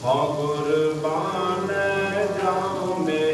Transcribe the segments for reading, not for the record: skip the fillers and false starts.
हाँ कुर्बान जाऊं मेहरबाना,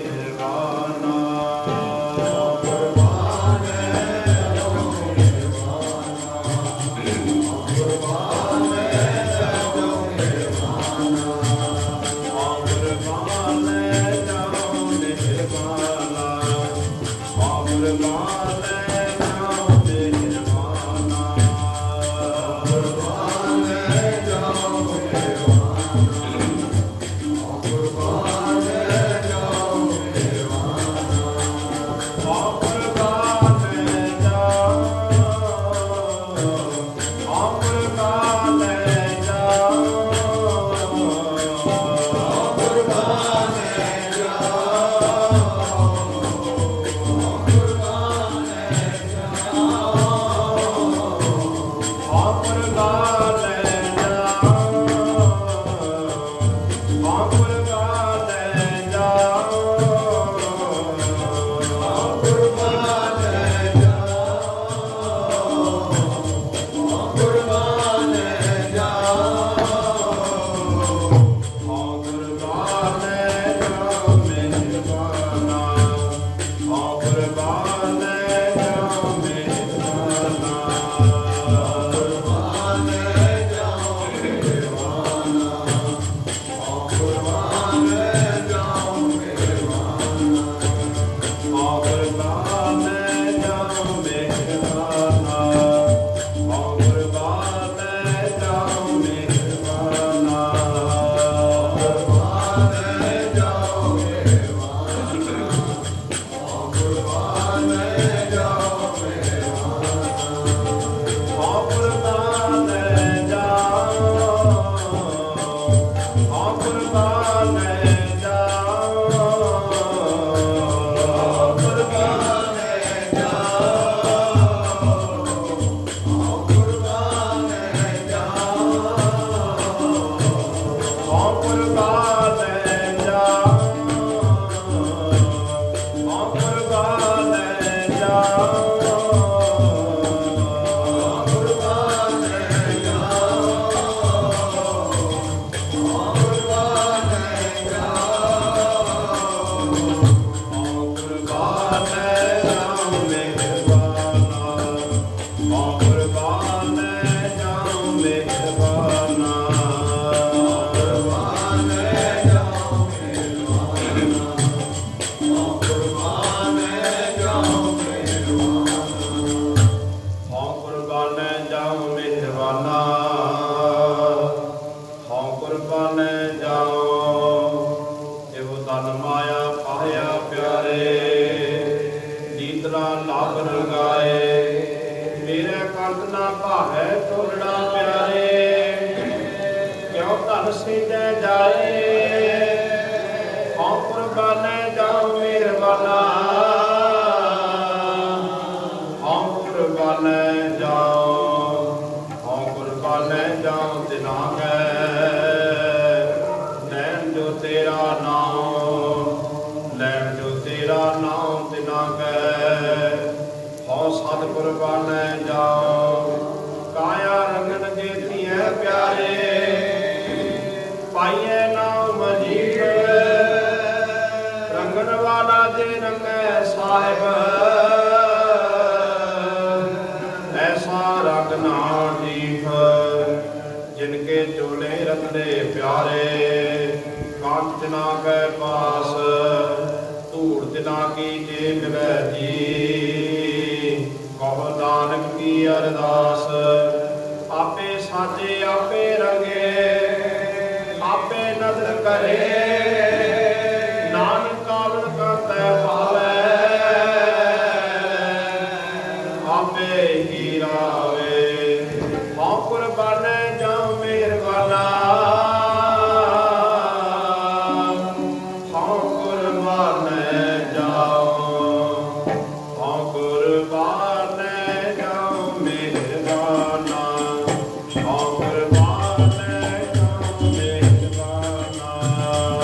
कुर्बान जाऊं मेहरबाना, कुर्बान जाऊं मेहरबाना, हाँ कुर्बान जाऊं मेहरबाना, हाँ कुर्बान जाऊं मेहरबाना, कुर्बान जाऊं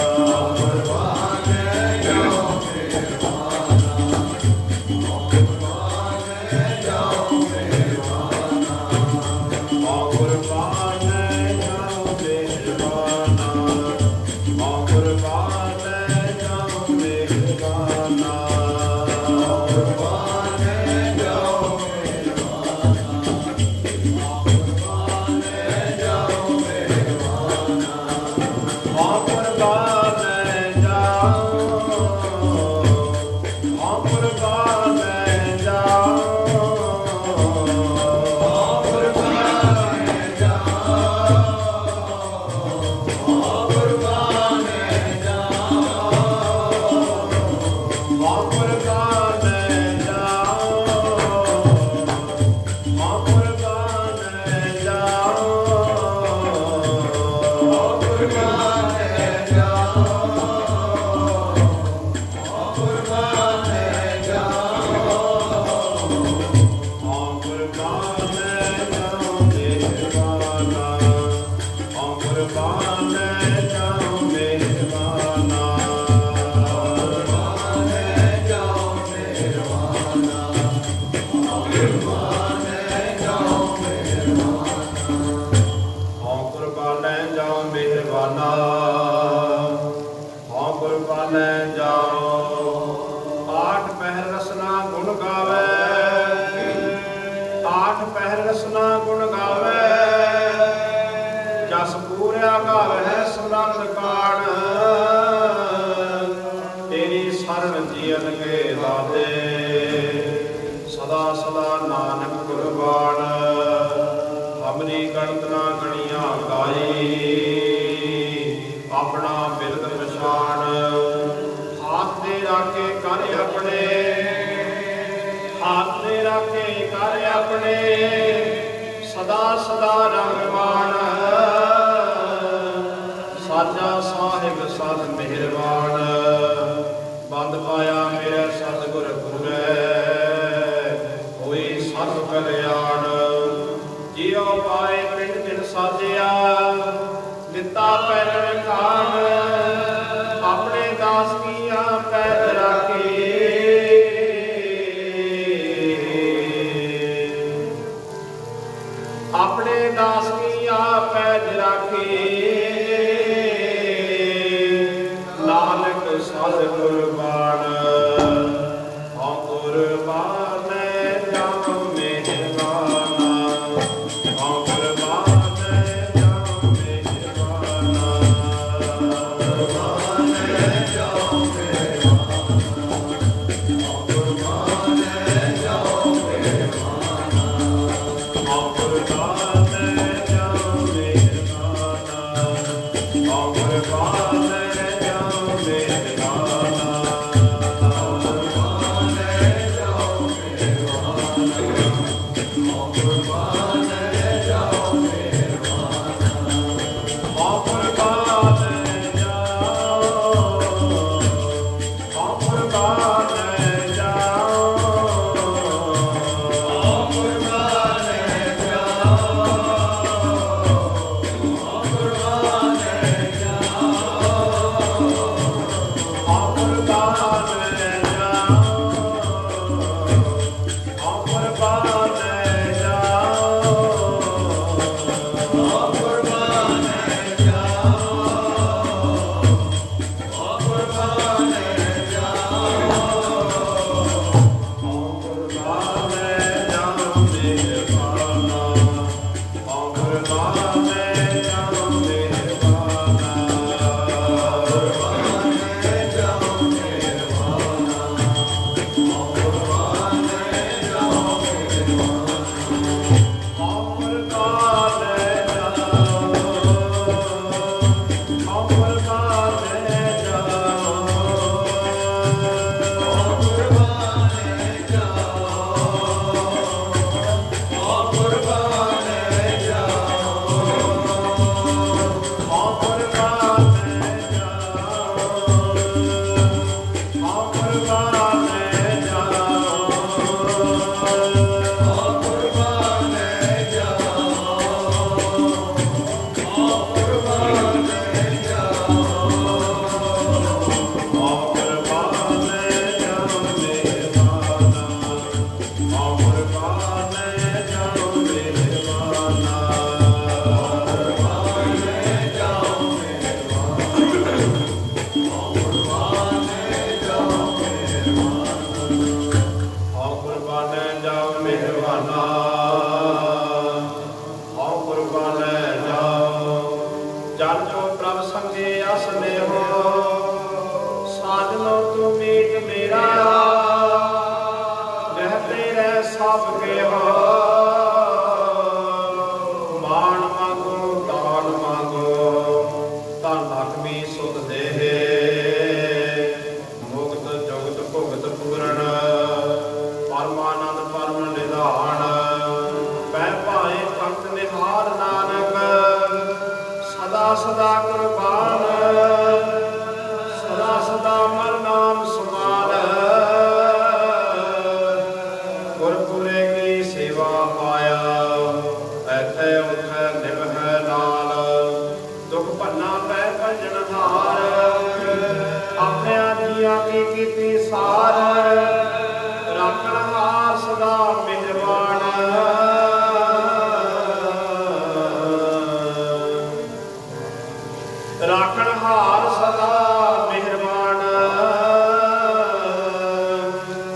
ਰਾਖਣ ਹਾਰ ਸਦਾ ਮਿਹਰਬਾਨ,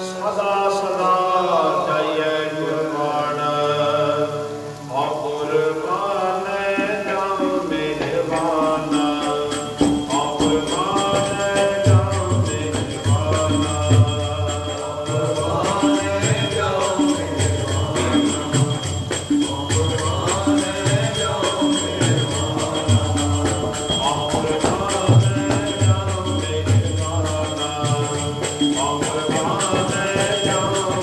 ਸਦਾ ਸਦਾ ਜਾਈਏ ਗੁਰਬਾਨ। ਆ ਗੁਰਬਾਨ ਜਾਉ ਮਿਹਰਬਾਨ, ਆ ਗੁਰਬਾਨ ਜਾਉ ਮਿਹਰਬਾਨ, ਗੁਰਬਾਨ ਜਾਉ ਮਿਹਰਬਾਨ, ਗੁਰਬਾਨ ਜਾਉ ਮਿਹਰਬਾਨ, ਆ ਗੁਰਬਾਨ ਜਾਉ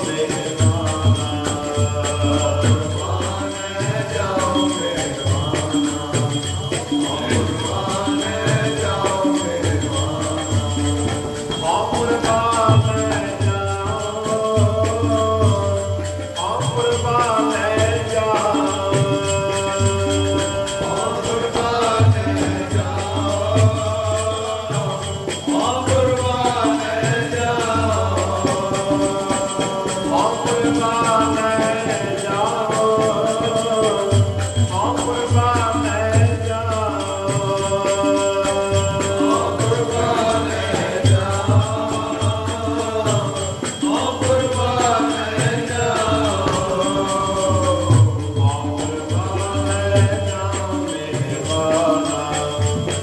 ਮਿਹਰਬਾਨ, ਆ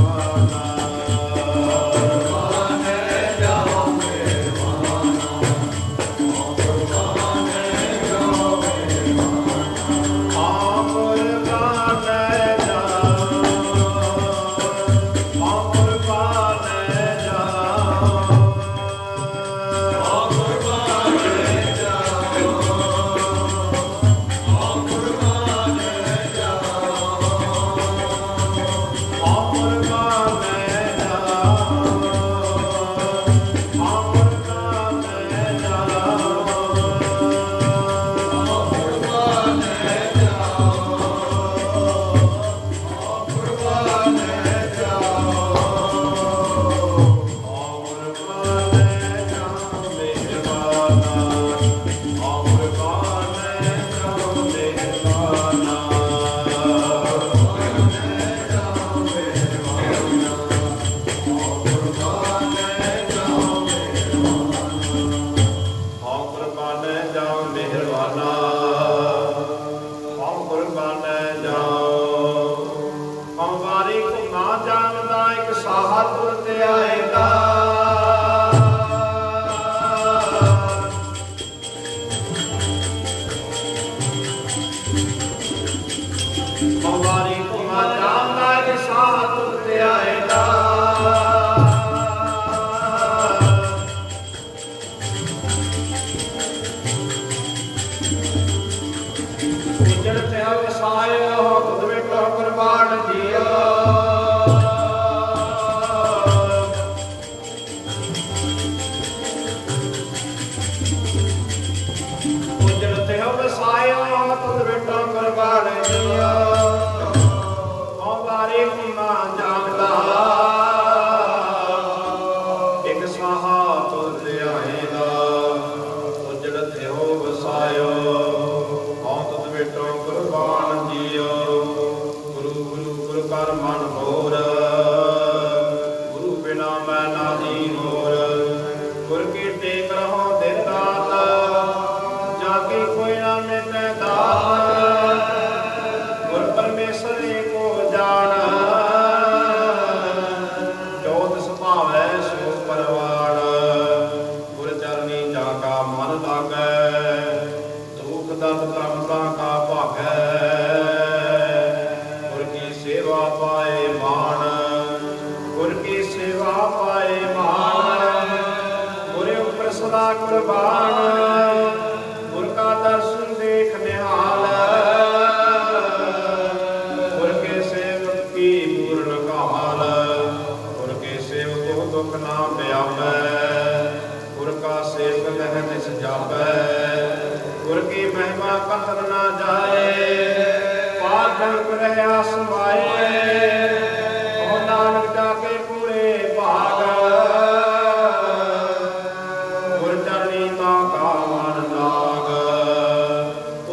ਗੁਰਬਾਨ ਜਾਉ ਮਿਹਰਬਾਨ, ਗੁਰਬਾਨ ਜਾਉ ਮਿਹਰਬਾਨ, ਗੁਰਬਾਨ ਜਾਉ ਮਿਹਰਬਾਨ, ਆ ਗੁਰਬਾਨ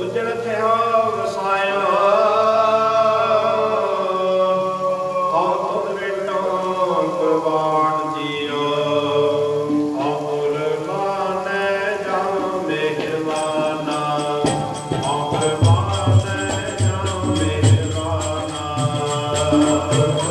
ਉਜੜ ਥਿਆ ਵਸਾਇਆ Amen.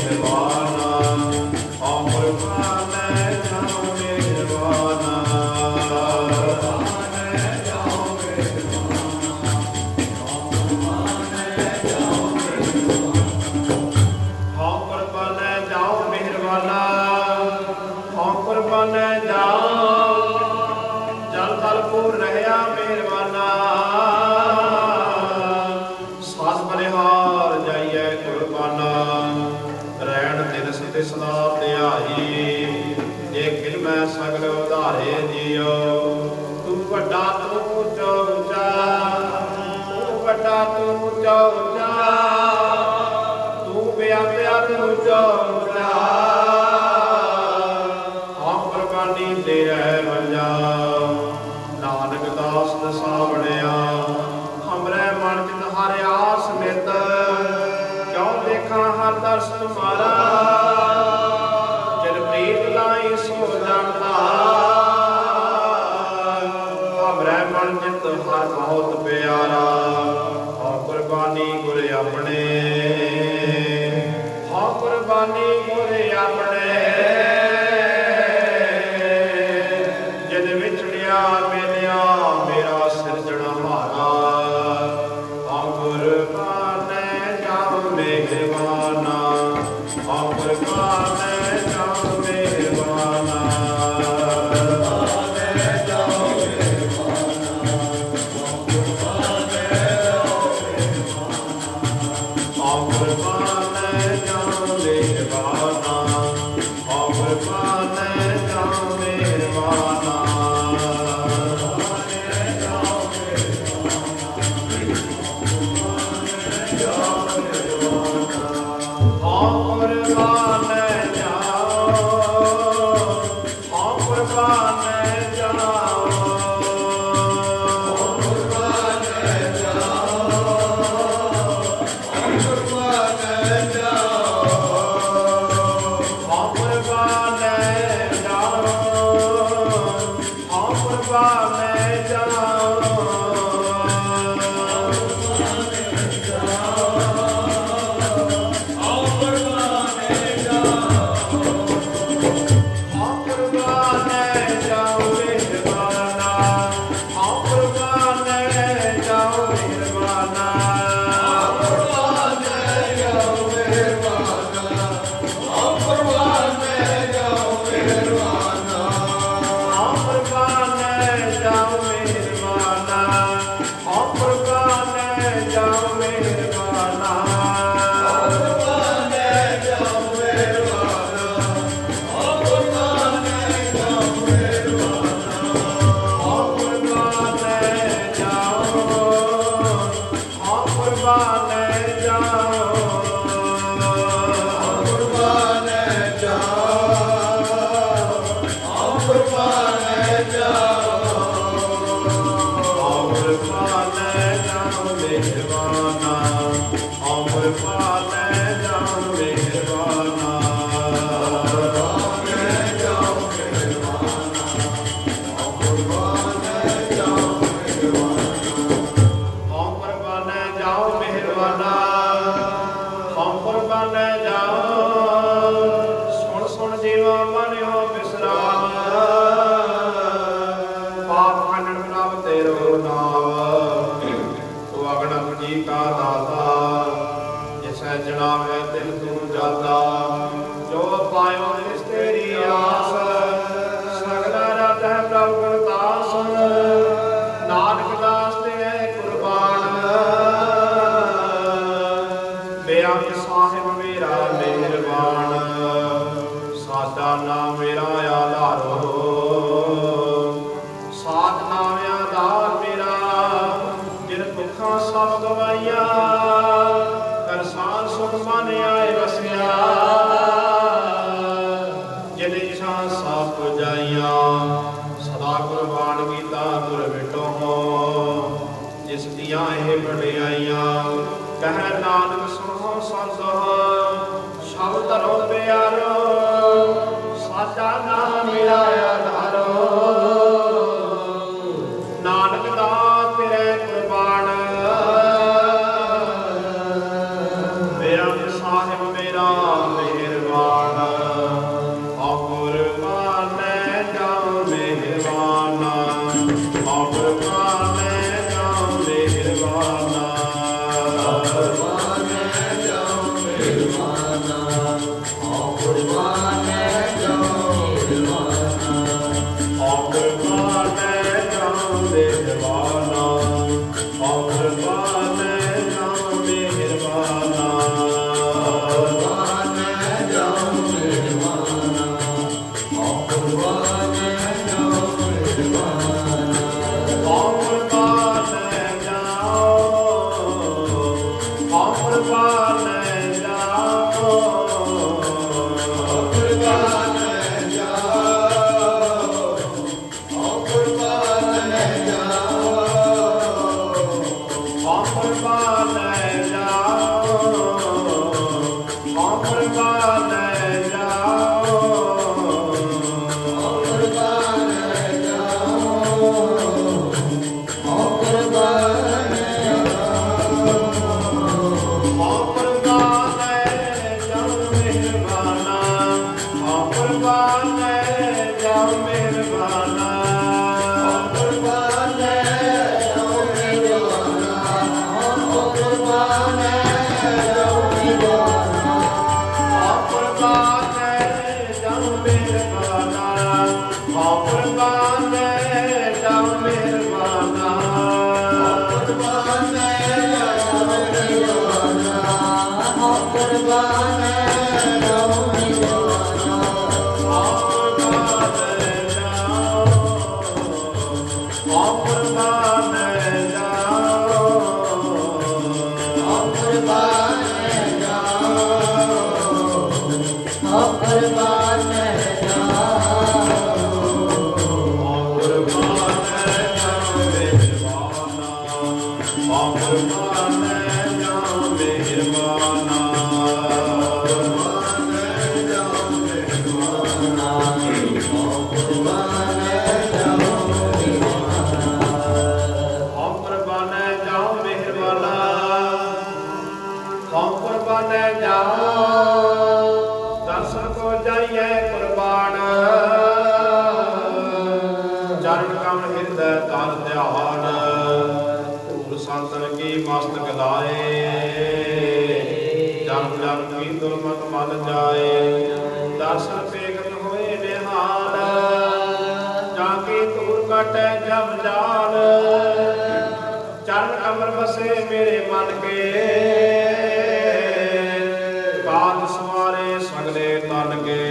Nirvana ਸਦਾ ਧਿਆਈ, ਜੇ ਕਿਰਮੈ ਸਗਲ ਉਧਾਰੇ ਜੀਓ। ਤੂੰ ਵੱਡਾ ਤੂੰ ਉੱਚਾ ਉੱਚਾ, ਤੂੰ ਵੱਡਾ ਤੂੰ ਉੱਚਾ ਉੱਚਾ, ਤੂੰ ਬਿਆਪਿਆ ਤੂੰ ਉੱਚਾ ਉੱਚਾ। ਆਪ ਪ੍ਰਵਾਨੀ ਤੇਰੇ ਵੰਜਾ, ਨਾਨਕ ਦਾਸ ਦਸਾ ਬਣਿਆ। ਹਮਰੇ ਮਨ ਚਿਤ ਹਰਿ ਆਸ ਨਿਤ, ਕਿਉਂ ਦੇਖਾਂ ਹਰ ਦਰਸ ਤੁਮਾਰਾ। ਜਿਨ ਪ੍ਰੀਤ ਲਾਈ ਸੋ ਜਾਣਦਾ, ਹਮਰੇ ਮਨ ਚਿਤ ਹਰ ਬਹੁਤ ਪਿਆਰਾ। ਹਾਂ ਕੁਰਬਾਨੀ ਗੁਰ ਆਪਣੇ, ਹਾਂ ਕੁਰਬਾਨੀ ਗੁਰ ਆਪਣੇ। ਜਿਨ ਵਿਛੜਿਆ ਮਿਲਿਆ ਮੇਰਾ ਸਿਰਜਣਹਾਰਾ। ਹਾਂ ਕੁਰਬਾਨੇ ਜਾਉ ਮਿਹਰਬਾਨਾ, ਹਾਂ ਕੁਰਬਾਨੇ ਜਾਉ ਮਿਹਰਬਾਨਾ। ਕੁਰਬਾਨੇ ਜਾਓ ਮਿਹਰਬਾਨਾ ਕੁਰਬਾਨੇ ਜਾਓ ਮਿਹਰਬਾਨਾ ਕੁਰਬਾਨੇ ਜਾਓ ਮਿਹਰਬਾਨਾ ਕੁਰਬਾਨੇ ਜਾਓ ਮਿਹਰਬਾਨਾ ਕੁਰਬਾਨੇ ਜਾਓ ਮਿਹਰਬਾਨਾ ਕੁਰਬਾਨੇ ਜਾਓ ਮਿਹਰਬਾਨਾ ਕੁਰਬਾਨੇ ਜਾਓ ਮਿਹਰਬਾਨਾ ਦਰਸ਼ਨ ਕੋ ਜਾਈਏ ਕੁਰਬਾਨ ਚਰਨ ਕਮਲ ਹਿਰਦੈ ਤਨ ਧਿਆਨ ਧੂੜ ਸੰਤਨ ਕੀ ਮਸਤਕ ਲਾਏ ਜਨ ਜਨ ਕੀ ਦੁਰਮਤ ਮਨ ਜਾਏ ਦਰਸ਼ਨ ਪੇਖਤ ਹੋਏ ਨਿਹਾਲ ਜਾਂ ਕੀ ਧੂੜ ਕਟੈ ਜਮ ਜਾਲ ਚਰਨ ਕਮਲ ਬਸੇ ਮੇਰੇ ਮਨ ਕੇ ਕਾਜ ਸਵਾਰੇ ਸਗਲੇ ਤਨ ਕੇ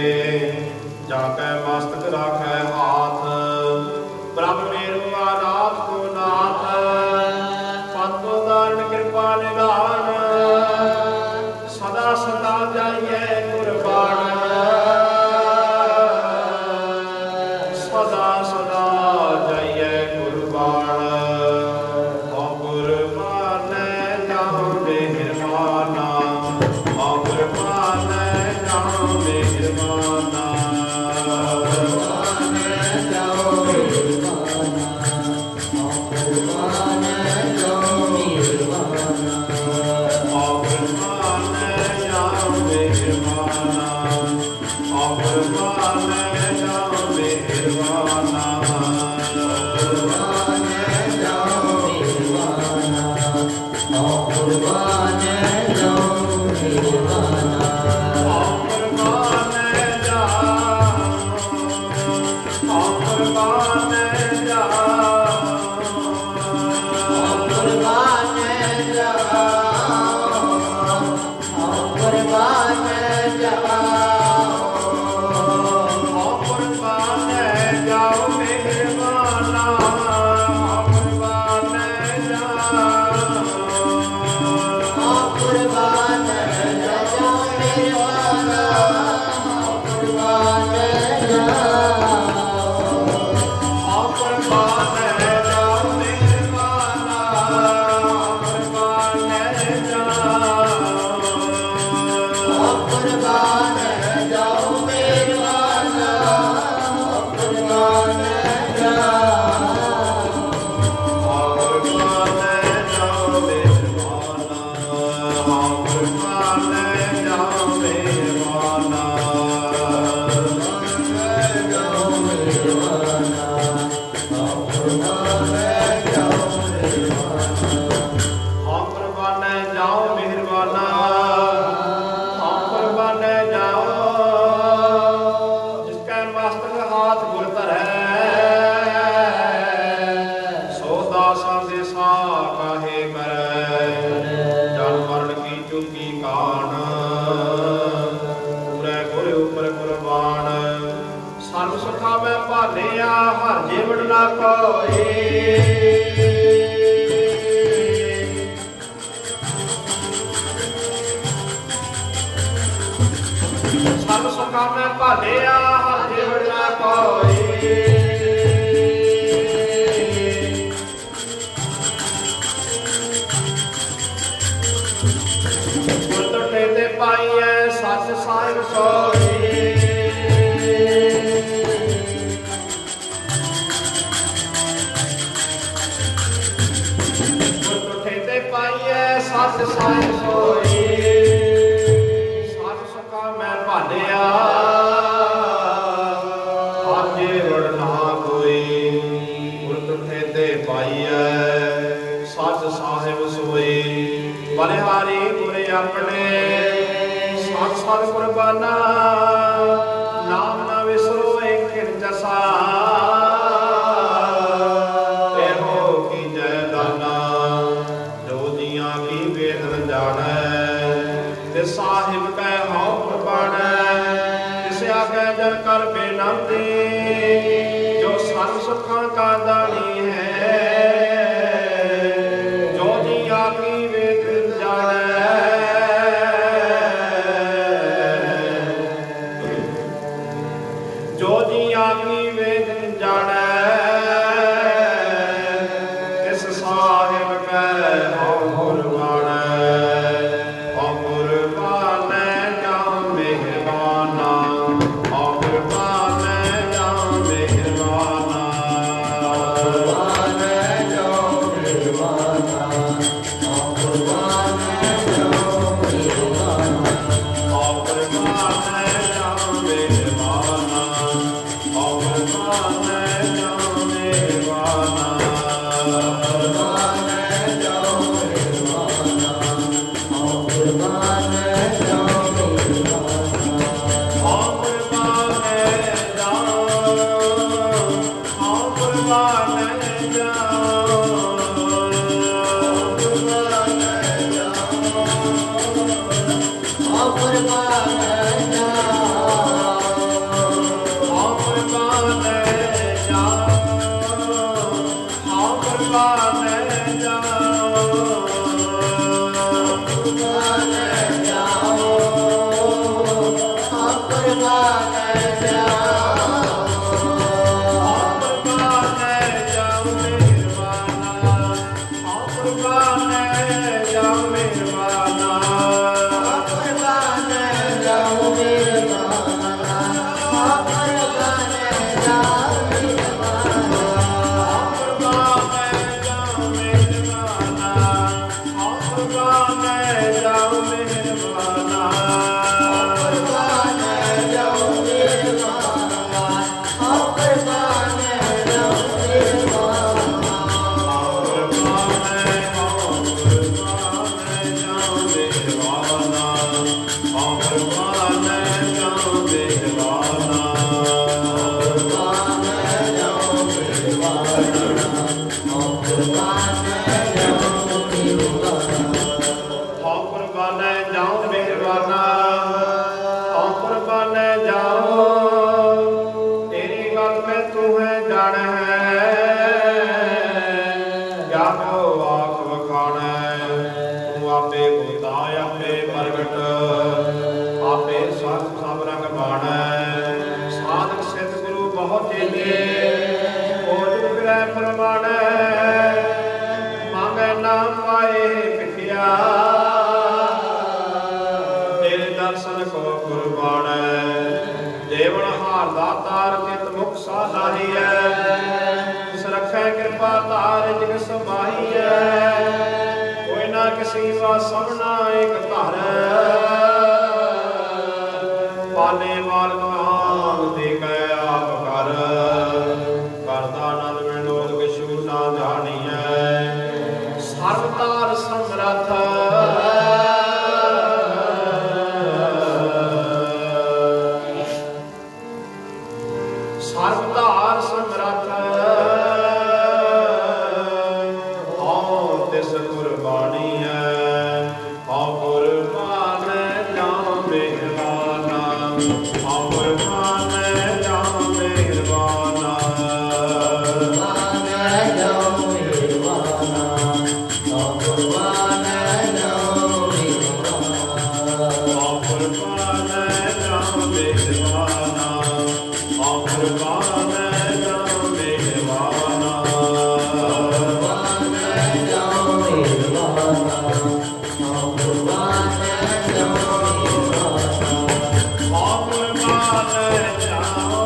ਜਾ ਕੈ ਮਸਤਕ ਰਾਖੈ ਹਾਥ ਪ੍ਰਭ ਮੇਰੂ ਆਨਾਥ ਕੋ ਨਾਥ ਪਤੋ ਦਾਰਨ ਕਿਰਪਾ ਨਿਧਾਨ ਸਦਾ ਸਦਾ ਜਾਈਏ ਕੁਰਬਾਨ ਸਦਾ ਸਦਾ ਜਾਈਏ ਕੁਰਬਾਨ ਓ ਕੁਰਬਾਨੇ ਜਾਓ ਮਿਹਰਬਾਨਾ ਕੁਰਬਾਨੇ ਜਾਓ ਮਿਹਰਬਾਨਾ ਕੁਰਬਾਨੇ ਜਾਓ ਮਿਹਰਬਾਨਾ ਕੁਰਬਾਨੇ ਜਾਓ ਮਿਹਰਬਾਨਾ ਕੁਰਬਾਨੇ ਜਾਓ ਮਿਹਰਬਾਨਾ ਕੁਰਬਾਨੇ ਜਾਓ ਮਿਹਰਬਾਨਾ ਕੁਰਬਾਨੇ ਜਾਓ ਮਿਹਰਬਾਨਾ ਕੁਰਬਾਨੇ ਜਾਓ ਮਿਹਰਬਾਨਾ ਸਰਬ ਸੁਖਾ ਮੈਂ ਭਾਲਿਆ ਹਰ ਜੀਵਨ ਨਾ ਕੋਈ ਸਰਬ ਸੁਖਾ ਮੈਂ ਭਾਲਿਆ ਹਰ ਜੀਵਨ ਨਾ ਕੋਈ ਗੁਰ ਟੁੱਟੇ ਤੇ ਪਾਈਐ ਸੱਚ ਸਾਹਿਬ ਸੋਈ ਸੱਚ ਸਾਹਿਬ ਸੋਈ ਸੱਚ ਸੁਖਾ ਮੈਂ ਭਾਲਿਆ ਕੁਰਬਾਨਾ ਨਾਮ ਨਾ ਵਿਸਰੋ ਏਕ ਜਸਾ ਇਹੋ ਕੀ ਜੈ ਦਾਨਾ ਜੋ ਜੀਆਂ ਕੀ ਵੇਦਨ ਜਾਣੈ ਤੇ ਸਾਹਿਬ ਕੈ ਹਉ ਕੁਰਬਾਨੈ ਤਿਸ ਆਗੈ ਜਨ ਕਰ ਬੇਨੰਤੀ ਜੋ ਸਰਬ ਸੁਖਾਂ ਕਾ ਦਾਨੀ ਹੈ ਜੋ ਜੀਆਂ ਕੀ ਵੇਦਨ ਜਾਣੈ ਜੋ ਜੀਆਂ ਕੀ ਵੇਦਨ ਜਾਣੈ ਤਿਸ ਸਾਹਿਬ ਕੈ ਹਉ ਕੁਰਬਾਨੈ ਹਉ ਕੁਰਬਾਨੈ ਜਾਂ ਮਿਹਰਬਾਨਾ ਹਉ ਕੁਰਬਾਨੈ ਜਾਂ ਮਿਹਰਬਾਨਾ ਕੁਰਬਾਨੈ ਜੋ ਮਿਹਰਬਾਨਾ ਹਉ ਕੁਰਬਾਨੈ ਜੋ ਮਿਹਰਬਾਨਾ ਹਉ ਕੁਰਬਾਨੈ ਜਾਂ ਮਿਹਰਬਾਨਾ ਹਉ ਕੁਰਬਾਨੈ ਜਾਂ ਮਿਹਰਬਾਨਾ ਕੁਰਬਾਨੈ ਜੋ ਮਿਹਰਬਾਨਾ ਹਉ ਕੁਰਬਾਨੈ ਜੋ ਮਿਹਰਬਾਨਾ ਹਉ ਕੁਰਬਾਨੈ ਜਾਂ ਹਉ ਕੁਰਬਾਨੈ ਜਾਂ ਹਉ ਕੁਰਬਾਨੈ ਜਾ ਹਉ ਕੁਰਬਾਨੈ ਜਾਂ ਹਉ ਕੁਰਬਾਨੈ ਜਾਂ ਕੁਰਬਾਨੈ ਜਾਓ ਹਉ ਕੁਰਬਾਨੈ ਜਾਓ ਹਉ ਕੁਰਬਾਨੈ ਜਾਂ ਮਿਹਰਬਾਨਾ ਹਉ ਕੁਰਬਾਨੈ ਜਾਂ ਮਿਹਰਬਾਨਾ ਕੁਰਬਾਨੈ ਜਾਓ ਮਿਹਰਬਾਨਾ ਹਉ ਕੁਰਬਾਨੈ ਜਾਓ ਮਿਹਰਬਾਨਾ ਕੁਰਬਾਨੈ ਜਾਂ ਮਿਹਰਬਾਨਾ ਹਉ ਕੁਰਬਾਨੈ ਜਾਂ ਮਿਹਰਬਾਨਾ ਕੁਰਬਾਨੈ ਜਾਓ ਮਿਹਰਬਾਨਾ ਹਉ ਕੁਰਬਾਨੈ ਜਾਓ ਮਿਹਰਬਾਨਾ ਤੇਰੀ ਗੱਲ ਮੈਂ ਤੂੰ ਹੈ ਜਾਣ ਹੈ ਜਾਗੋ ਆਖ ਵਖਾਣੈ ਤੂੰ ਆਪੇ ਹੋਤਾ ਆਪੇ ਪ੍ਰਗਟ ਆਪੇ ਸਭ ਰੰਗ ਬਾਣੈ ਸਾਧਕ ਸਿੱਧ ਗੁਰੂ ਬਹੁਤ ਜੀਨੇ ਕੋਟ ਫਿਰੈ ਪ੍ਰਮਾਣੈ ਮੰਗੈ ਨਾਮ ਪਾਏ ਪਿਠਿਆ ਤੇਰੇ ਦਰਸ਼ਨ ਕੋ ਕੁਰਬਾਨੈ ਦੇਵਨ ਹਾਰ ਦਾਤਾਰ ਚਿਤ ਮੁਖ ਸਾਧਾਰੀਐ ਤਿਸ ਰਖੈ ਕਿਰਪਾ ਧਾਰ ਜਿਗ ਸਮਾਹੀਐ ਕੋਈ ਨਾ ਕਿਸੀ ਵਾ ਸਭਨਾ ਇਕ ਧਰ ਪਾਲੇ ਮਾਲਕ ਆਪ ਦੇ ਕੈ ਆਪ ਕਰ ਕਰਤਾ ਆਨੰਦ ਵਿਨੋਦ ਕਿਛੂ ਨਾ ਜਾਣੀਐ ਸਰਬ ਤਾਰ ਸਮਰੱਥ ਸਰਬ ਧਾਰ ਸਮਰੱਥ ਹਉ ਤਿਸ ਕੁਰਬਾਨੀ ਹੈ ਹਉ ਕੁਰਬਾਨੈ ਜਾਂ ਮਿਹਰਬਾਨਾ ਹਉ ਕੁਰਬਾਨੈ ਜਾਂ ਮਿਹਰਬਾਨਾ ਕੁਰਬਾਨੈ ਜਾਓ ਮਿਹਰਬਾਨਾ ਹਉ ਕੁਰਬਾਨੈ ਜਾਓ ਮਿਹਰਬਾਨਾ ਹਉ ਕੁਰਬਾਨੈ ਜਾਂ ਮਿਹਰਬਾਨਾ ਹਉ ਕੁਰਬਾਨੈ ਜਾਂ ਮਿਹਰਬਾਨਾ ਕੁਰਬਾਨੈ ਜਾਓ ਮਿਹਰਬਾਨਾ ਹਉ ਕੁਰਬਾਨੈ ਜਾਓ ਮਿਹਰਬਾਨਾ ਹਉ ਕੁਰਬਾਨੈ ਜਾਓ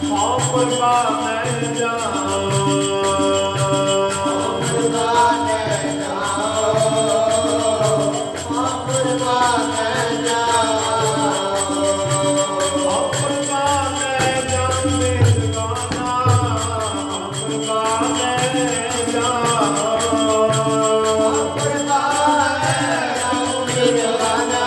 ਹਉ ਕੁਰਬਾਨੈ ਜਾਓ ਕੁਰਬਾਨੈ ਜਾਓ ਹਉ ਕੁਰਬਾਨੈ ਜਾਓ ਹਉ ਕੁਰਬਾਨੈ ਜਾਂ ਮਿਹਰਬਾਨਾ ਹਉ ਕੁਰਬਾਨੈ ਜਾਓ ਕੁਰਬਾਨੈ ਜਾਓ ਮਿਹਰਬਾਨਾ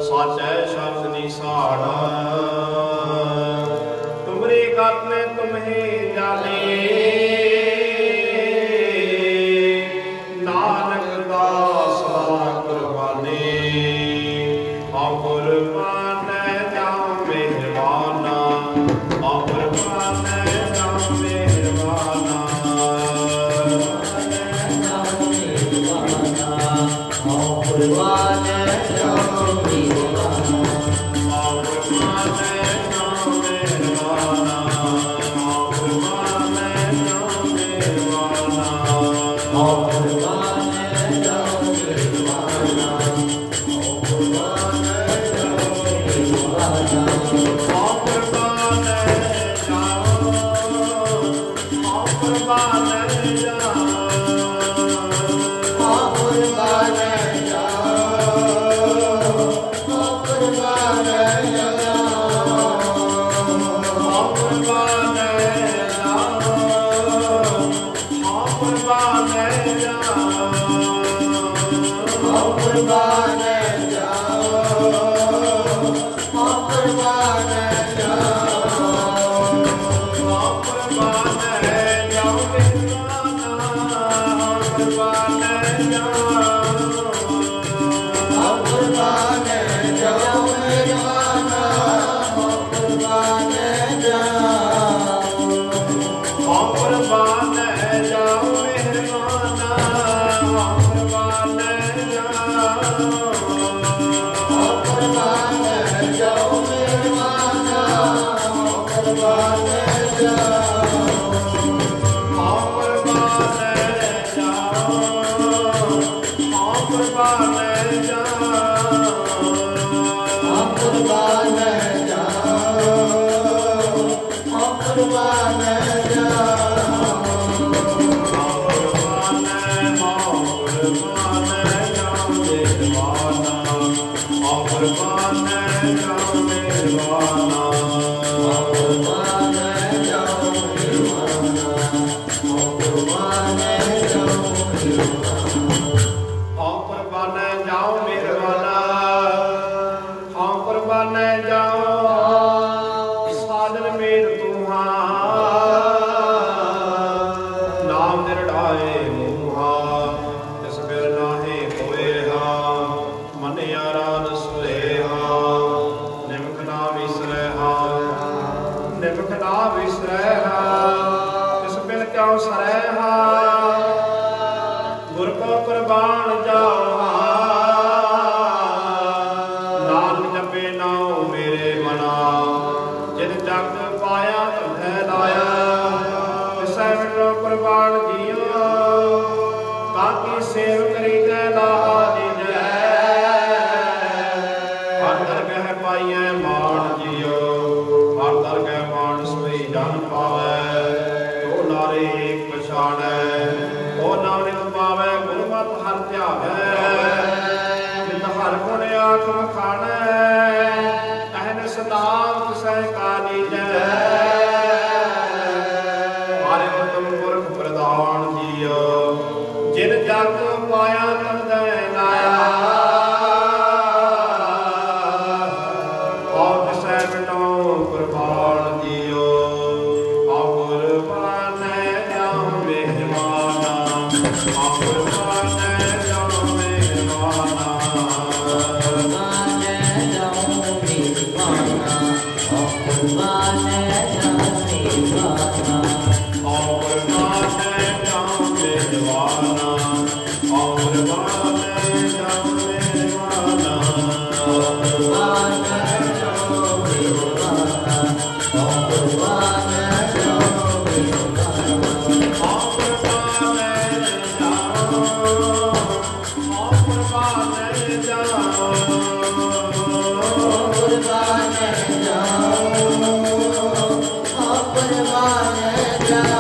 ਸੱਚ ਹੈ ਸ਼ਬਦ कुर्बान जाओ मेहरबाना, आओ कुर्बान जाओ मेहरबाना, आओ कुर्बान जाओ मेहरबाना, आओ कुर्बान जाओ मेहरबाना, आओ कुर्बान जाओ मेहरबाना, आओ कुर्बान जाओ मेहरबाना, आओ कुर्बान जाओ मेहरबाना, आओ कुर्बान जाओ, आओ कुर्बान जाओ, आओ कुर्बान जाओ, आओ कुर्बान जाओ, आओ कुर्बान जाओ, आओ कुर्बान जाओ, आओ कुर्बान जाओ, आओ कुर्बान जाओ, आओ कुर्बान जाओ मेहरबाना, आओ कुर्बान जाओ, आओ कुर्बान जाओ मेहरबाना, आओ कुर्बान जाओ, आओ कुर्बान जाओ मेहरबाना, आओ कुर्बान जाओ, आओ कुर्बान जाओ, आओ कुर्बान जाओ, आओ कुर्बान जाओ, आओ कुर्बान गुर को कुर्बान जाओ, नानक जपे नाम मेरे मना, जिन जग पाया है लाया, तिसै मिलो कुर्बान जियो, ताकि सेव करी कै लाहा दीजै, हर दरगह पाइयै मान जियो, हर दरगह मान सोई जन पावै, ओ नारे एक पछाणै, ओ नानक पावै गुरमत हर ध्यावै, जित हर गुण आख वखाणै, अहनस नाम तिसै का नीजै, मारे तुम पुरख प्रधान जियो, जिन जग पाया तन दै लाया, आओ तिसै मिटो कुर्बान जियो, आओ कुर्बान जाओ मेहरबाना, आओ कुर्बान जाओ मेहरबाना, कुर्बान जाओ मेहरबाना, आओ कुर्बान जाओ मेहरबाना, आओ कुर्बान जाओ मेहरबाना, आओ कुर्बान जाओ मेहरबाना, कुर्बान जाओ मेहरबाना, आओ कुर्बान जाओ मेहरबाना, आओ कुर्बान जाओ, आओ कुर्बान जाओ, कुर्बान जाओ, आओ कुर्बान जाओ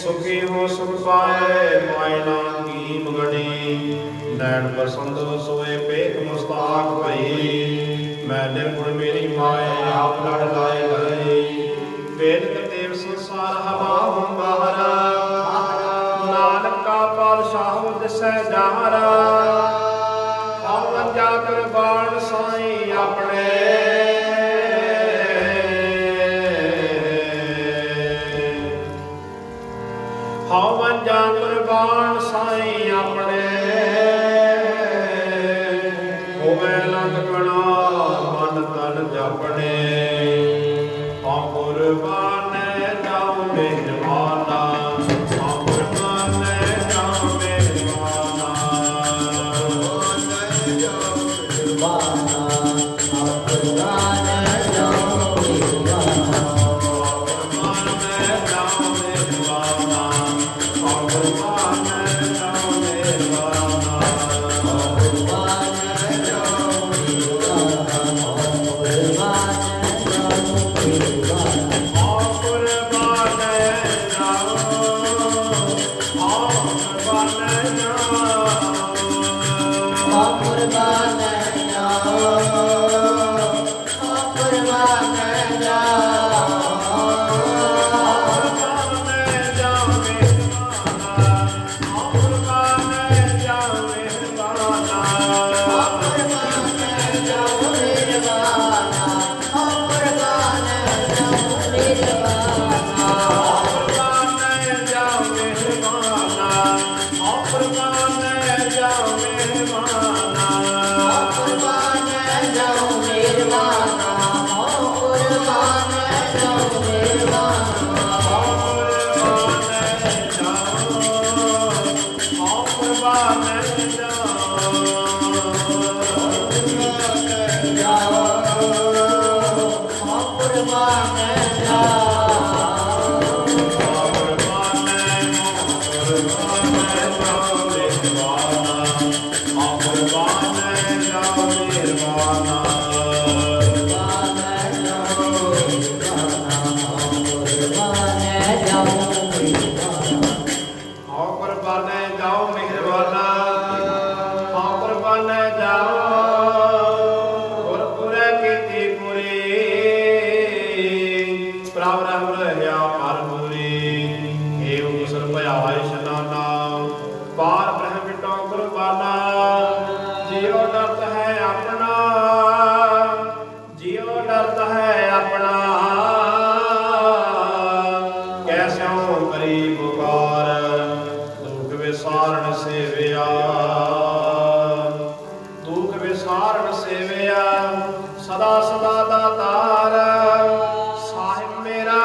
सुखी हो सुख पाए मायना की मगड़ी नैन पसंद सोए पेट मुस्ताक भई मैं निर्गुण मेरी माए आप लड़ लाए गई वेद देव संसार हवा हम बाहरा नानक का पातशाह दिसै जहारा हम जाकर बाण साई अपने हवन जान कुर्बान साई अपने होवे लंग गणा मन तन जपने हम कुर्बान जाऊं मेहरबाना हम कुर्बान जाऊं मेहरबाना सदा सदा दातार साहिब मेरा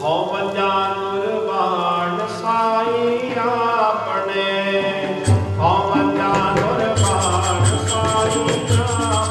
ਹਉ ਮੰਜਾ ਕੁਰਬਾਨ ਸਾਈ ਆਪਣੇ ਹਉ ਮੰਜਾ ਕੁਰਬਾਨ ਸਾਈ ਆਪਣੇ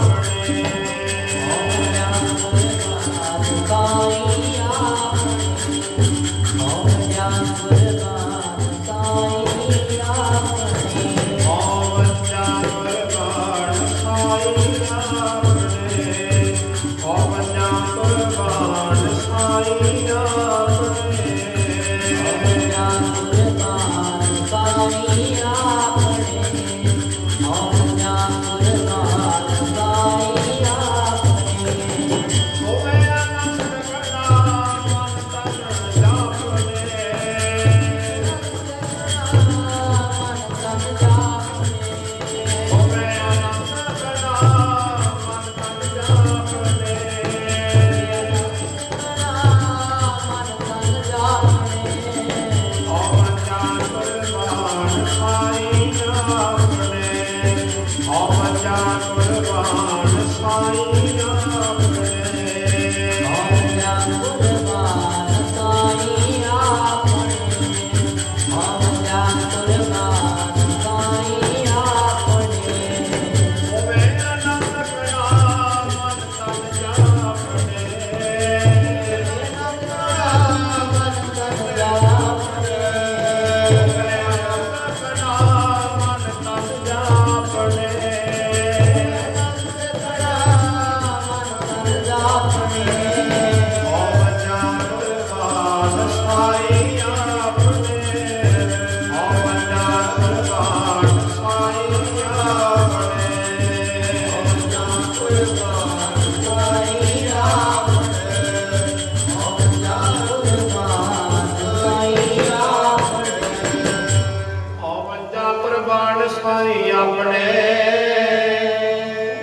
ਸਾਈ ਆਪਣੇ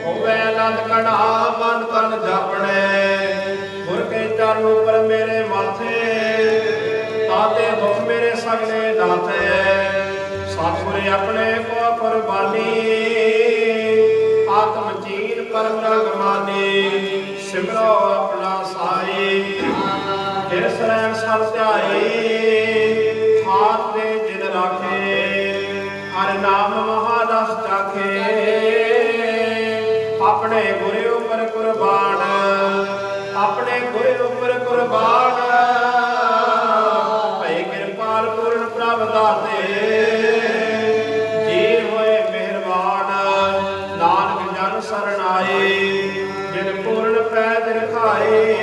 ਹੋਵੇ ਆਨੰਦ ਕਣਾ ਮਨ ਤਨ ਜਾਪਣੇ ਗੁਰ ਕੇ ਚਰਨ ਉਪਰ ਮੇਰੇ ਮਾਥੇ ਤਾਤੇ ਦੁਖ ਮੇਰੇ ਸਗਲੇ ਨਾਥੇ ਸਤਿਗੁਰ ਆਪਣੇ ਕੋ ਕੁਰਬਾਨੀ ਆਤਮ ਚੀਨ ਪਰਮ ਰਗਮਾਨੀ ਸਿਮਰੋ ਆਪਣਾ ਸਾਈ ਫਿਰ ਸਰੈਣ ਸਰ ਧਿਆਈ ਹਾਥ ਦੇ ਜਿਨ ਰਾਖੇ ਹਰਿ ਨਾਮ ਮਹਾਦਸ ਚਾਖੇ ਆਪਣੇ ਗੁਰੇ ਉਪਰ ਕੁਰਬਾਨ ਆਪਣੇ ਗੁਰੇ ਉਪਰ ਕੁਰਬਾਨ ਭਈ ਕਿਰਪਾਲ ਪੂਰਨ ਪ੍ਰਭ ਦਾਤੇ ਜੀ ਹੋਏ ਮਿਹਰਬਾਨ ਨਾਨਕ ਜਨ ਸਰਣ ਆਏ ਜਿਨ ਪੂਰਨ ਪੈਜ ਰਖਾਏ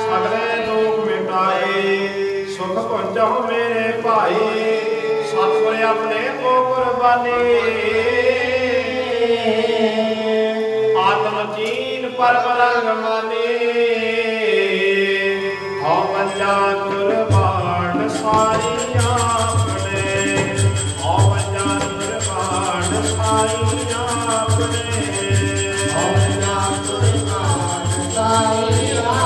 ਸਗਲੇ ਦੁਖ ਮਿਟਾਏ ਸੁਖ ਪਹੁੰਚਾਓ ਮੇਰੇ ਭਾਈ ਸਤਿਗੁਰ ਆਪਣੇ ਕੋ ਕੁਰਬਾਨੀ ਆਤਮ ਚੀਨ ਪਰਮ ਰਗਮਾਨੀ ਹਉ ਮੰਜਾ ਕੁਰਬਾਨ ਸਾਈ ਆਪਣੇ ਹਉ ਮੰਜਾ ਕੁਰਬਾਨ ਸਾਈ ਆਪਣੇ ਹਉ ਮੰਜਾ ਕੁਰਬਾਨ ਸਾਈ ਆਪਣੇ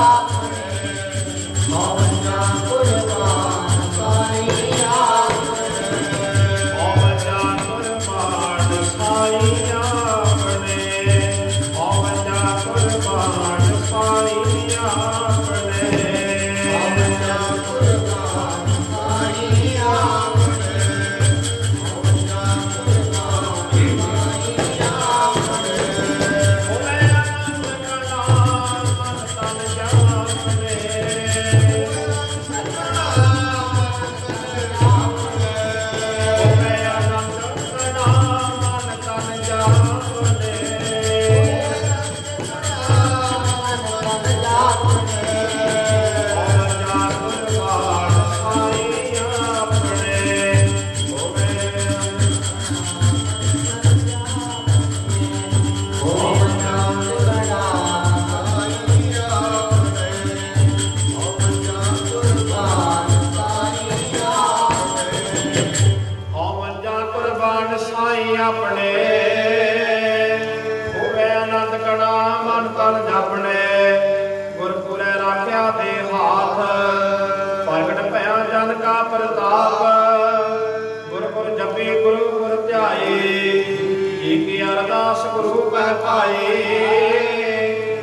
ਹਉ ਮੰਜਾ ਕੁਰਬਾਨ ਸਾਈ ਆਪਣੇ ਹੋਵੇ ਆਨੰਦ ਕਣਾ ਮਨ ਤਨ ਜਾਪਣੇ ਗੁਰਪੁਰੈ ਰਾਖਿਆ ਦੇ ਹਾਥ ਪ੍ਰਗਟ ਭਇਆ ਜਨ ਕਾ ਪ੍ਰਤਾਪ ਗੁਰਪੁਰ ਜਪੀ ਗੁਰੂ ਗੁਰ ਧਿਆਏ ਜੀ ਕੀ ਅਰਦਾਸ ਗੁਰੂ ਕਹਿ ਪਾਏ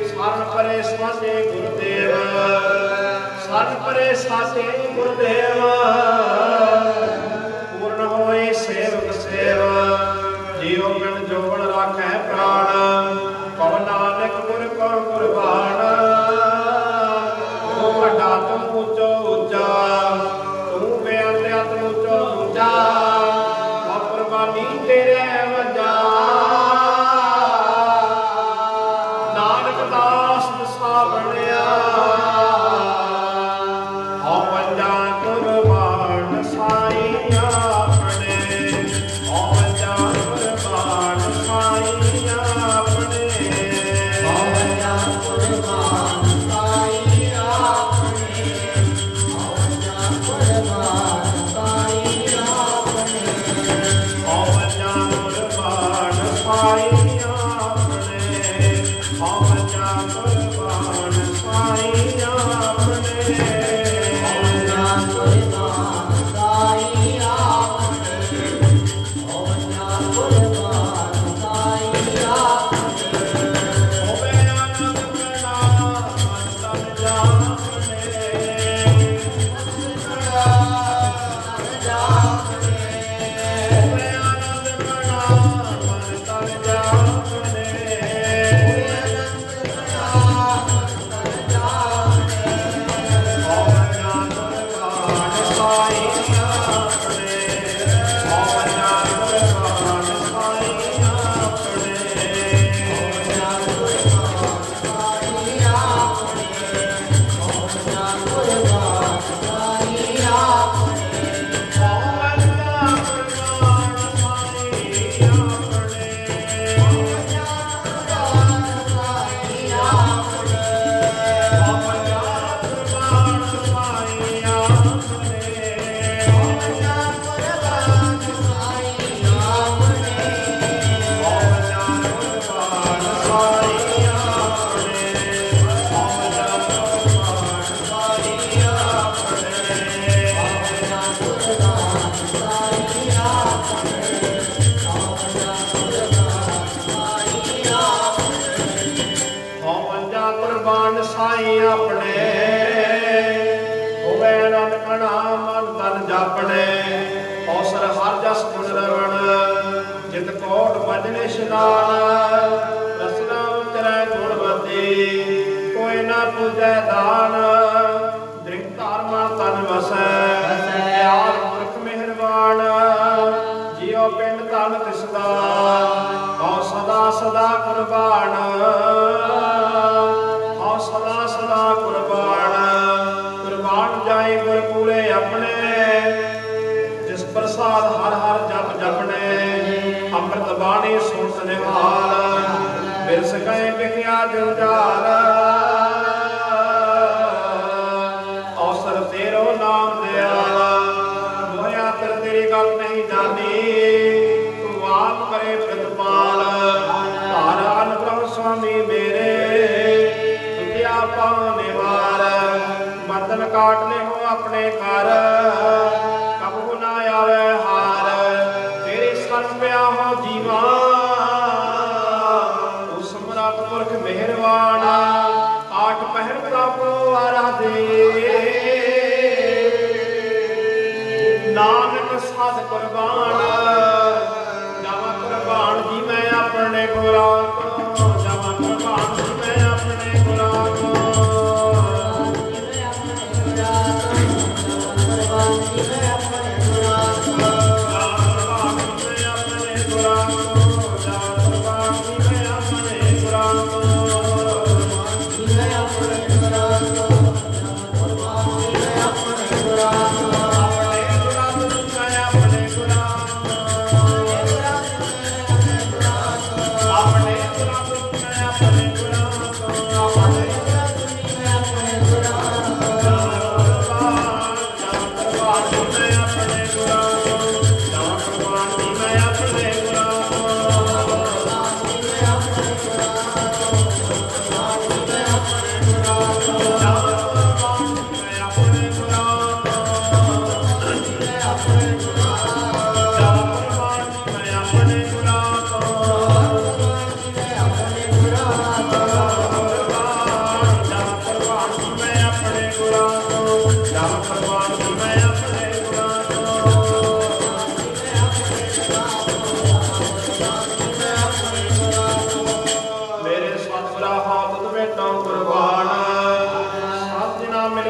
ਸਰਨ ਪਰੇ ਸਵਾਸੇ ਗੁਰਦੇਵ ਕਰਨ ਪਰੇ ਸਾਚੇ ਗੁਰਦੇਵ ਪੂਰਨ ਹੋਏ ਸੇਵਕ ਸੇਵ ਜੀਉ ਬਿਨ ਜੋਬਨ ਰਾਖੈ ਪ੍ਰਾਣ ਕਉ ਨਾਨਕ ਗੁਰ ਕੋ ਕੁਰਬਾਨ ਤੂੰ ਵੱਡਾ ਤੂੰ ਉੱਚੋ ਉੱਚਾ ਤੂੰ ਬੇਅੰਤ ਤੂੰ ਉੱਚੋ ਉੱਚਾ ਮਾ ਕੁਰਬਾਨੀ ਤੇਰੇ ਵਜਾ ਨਾਨਕ ਦਾਸ ਦਸਾ ਬਣਿਆ ਹਉ ਵੰਜਾ ਕੁਰਬਾਨ ਸਾਈ ਆਪਣੇ ਹਉ ਵੰਜਾ ਕੁਰਬਾਨ ਸਾਈ ਆਪਣੇ ਹਉ ਵੰਜਾ ਕੁਰਬਾਨ ਸਾਈ ਆਪਣੇ ਹਉ ਵੰਜਾ ਕੁਰਬਾਨ ਸਾਈ ਆਪਣੇ ਹਉ ਵੰਜਾ ਕੁਰਬਾਨ ਸਾਈ ਆਪਣੇ ਹਉ ਵੰਜਾ ਕੁਰਬਾਨ ਸਾਈ ਆਪਣੇ ਕੁਰਬਾਨ ਸਾਈ ਆਪਣੇ ਹੋਵੇ ਆਨੰਦ ਕਣਾ ਮਨ ਤਨ ਜਾਪਣੇ ਔਸਰ ਹਰ ਜਸ ਗੁਣ ਰਵਣ ਜਿਤ ਕੋਟ ਭਜਨੇ ਇਸ਼ਨਾਨ ਰਸਨਾ ਉਤਰੈ ਗੁਣਵਤੀ ਕੋਈ ਨਾ ਪੁਜੈ ਦਾਨ ਦ੍ਰਿਗ ਧਾਰਮਾ ਤਨ ਵਸੈ ਪਿਆਰ ਪੁਰਖ ਮਿਹਰਬਾਨ ਜਿਉ ਪਿੰਡ ਧਨ ਤਿਸਦਾ ਹਉ ਸਦਾ ਸਦਾ ਕੁਰਬਾਨ ਸਦਾ ਸਦਾ ਕੁਰਬਾਨ ਕੁਰਬਾਨ ਜਾਏ ਗੁਰ ਪੂਰੇ ਆਪਣੇ ਜਿਸ ਪ੍ਰਸਾਦ ਹਰ ਹਰ ਜਪ ਜਪਣੇ ਅੰਮ੍ਰਿਤ ਬਾਣੀ ਸੁਣਤ ਨਿਹਾਲ ਬਿਰਸ ਗਏ ਵਿਖਿਆ ਜੁਝਾਰ ਔਸਰ ਤੇਰੋ ਨਾਮ ਦਿਆਲਾ ਮੋਹਿਆ ਤੇਰੀ ਗੱਲ ਨਹੀਂ ਜਾਣੀ ਤੂੰ ਆਪ ਕਰੇ ਪ੍ਰਤਪਾਲ ਧਾਰ ਅਨੁਭਵ ਸੁਆਮੀ ਮੇਰੇ ਪਾਵਨੇ ਵਾਰ ਮਰਦਨ ਕਾਟਨੇ ਹੋ ਆਪਣੇ ਘਰ ਕਬੂ ਨਾ ਆਵੇ ਹਾਰ ਤੇਰੇ ਸਰਬ ਪਿਆ ਹੋ ਜੀਵਾ ਉਸ ਸਮਰਾਟ ਪੁਰਖ ਮਿਹਰਬਾਨ ਆਠ ਪਹਿਰ ਪ੍ਰਭੂ ਆਰਾਧੇ ਨਾਨਕ ਸਾਧ ਕੁਰਬਾਨ ਜਾਵਾ ਕੁਰਬਾਨ ਜੀ ਮੈਂ ਆਪਣੇ ਗੁਰਾਂ ਤੋਂ ਜਾਵਾ ਕੁਰਬਾਨ ਜੀ ਮੈਂ ਆਪਣੇ ਗੁਰਾਂ ਤੋਂ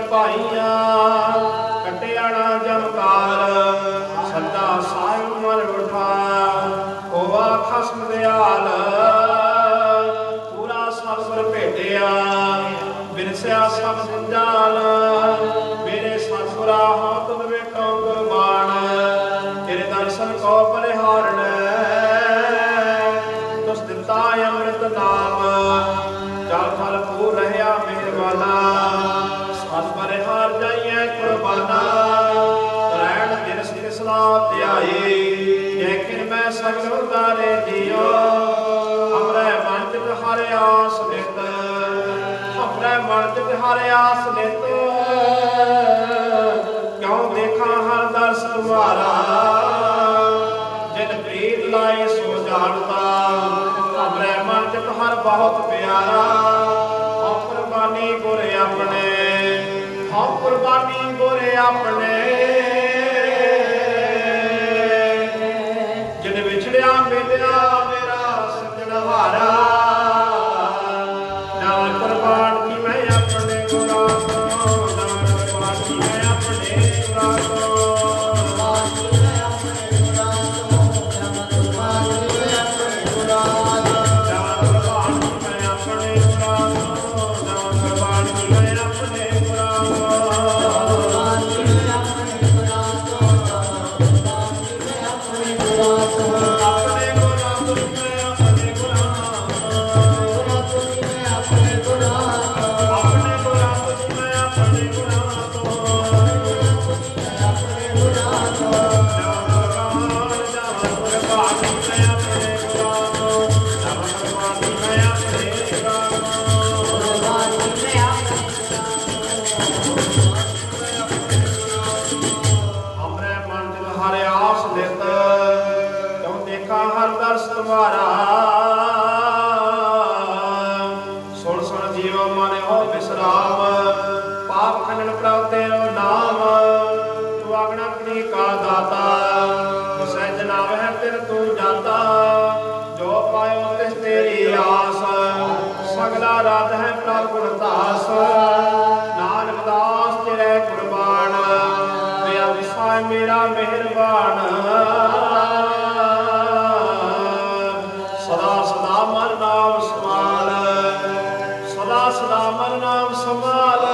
ਭਾਈਆਂ ਕਟਿਆ ਨਾ ਜਮਕਾਲ ਸੱਚਾ ਸਾਹਿਬ ਮਨ ਉਠਾ ਹੋਵਾ ਖਸਮ ਦਿਆਲ ਪੂਰਾ ਸਤਿਗੁਰ ਭੇਟਿਆ ਬਿਨਸਿਆ ਸਭ ਸੰਜਾਲ ਮੇਰੇ ਸਤਿਗੁਰਾ ਹਾਂ ਤੁਮ ਵੇਟੋ ਕੁਰਬਾਨ ਤੇਰੇ ਦਰਸ਼ਨ ਕੋ ਪਰਿਹਾਰਣ ਤੁਸ ਦਿੱਤਾ ਅੰਮ੍ਰਿਤ ਨਾਮ ਜਲ ਥਲ ਪੂਰ ਰਹਿਆ ਮਿਹਰਬਾਨਾ ਸਤ ਪਰਿਹਾਰ ਜਾਈਐ ਕੁਰਬਾਨਾ ਰਹਿਣ ਦਿਨ ਸਿਰ ਸਲਾਹ ਧਿਆਈ ਜੈ ਕਿਨ ਮੈਂ ਸਗਲ ਉਦਾਰੇ ਜੀਓ ਹਮਰੇ ਮਨ ਚਿਤ ਹਰਿ ਆਸ ਨਿਤ ਹਮਰੇ ਮਨ ਚਿਤ ਹਰਿ ਆਸ ਨਿਤ ਕਿਉ ਦੇਖਾਂ ਹਰ ਦਰਸ ਤੁਮਾਰਾ ਜਿਨ ਪ੍ਰੀਤ ਲਾਏ ਸੋ ਜਾਣਤਾ ਹਮਰੇ ਮਨ ਚਿਤ ਹਰ ਬਹੁਤ ਪਿਆਰਾ ਹਉ ਕੁਰਬਾਨੀ ਗੁਰ ਆਪਣੇ ਹਉ ਕੁਰਬਾਨੀ ਗੁਰ ਆਪਣੇ ਜਿਨ ਵਿਛੜਿਆ ਮਿਲਿਆ ਮੇਰਾ ਸੱਜਣ ਹਾਰਾ ਨਾਮ ਕੁਰਬਾਨ ਕੀ ਮੈਂ ਆਪਣੇ ਗੁਰਾਂ ਤੋਂ ਨਾਮ ਕੁਰਬਾਨ ਕੀ ਮੈਂ ਆਪਣੇ ਗੁਰਾਂ ਤੋਂ ਸੁਣ ਸੁਣ ਜੀਵ ਮਨ ਹੋ ਵਿਸਰਾਮ ਪਾਪ ਖੰਡਨ ਪ੍ਰਭ ਤੇਰੋ ਨਾਮ ਤੂੰ ਆਗਣਾ ਕਰੀ ਕਾ ਦਾਤਾ ਸਹਿਜ ਨਾਮ ਹੈ ਤਿਰ ਤੂੰ ਜਾਤਾ ਜੋ ਪਾਇਓ ਤਿਸ ਤੇਰੀ ਆਸ ਸਗਲਾ ਰਾਤ ਹੈ ਪ੍ਰਭ ਗੁਣ ਦਾਸ ਨਾਨਕ ਦਾਸ ਤੇਰੇ ਕੁਰਬਾਨ ਪਿਆ ਵਿਸਾਇ ਮੇਰਾ ਮਿਹਰਬਾਨ ਸਦਾ ਸਦਾ ਮਨ ਨਾਮ ਸੰਭਾਲ ਸਦਾ ਸਦਾ ਮਨ ਨਾਮ ਸੰਭਾਲ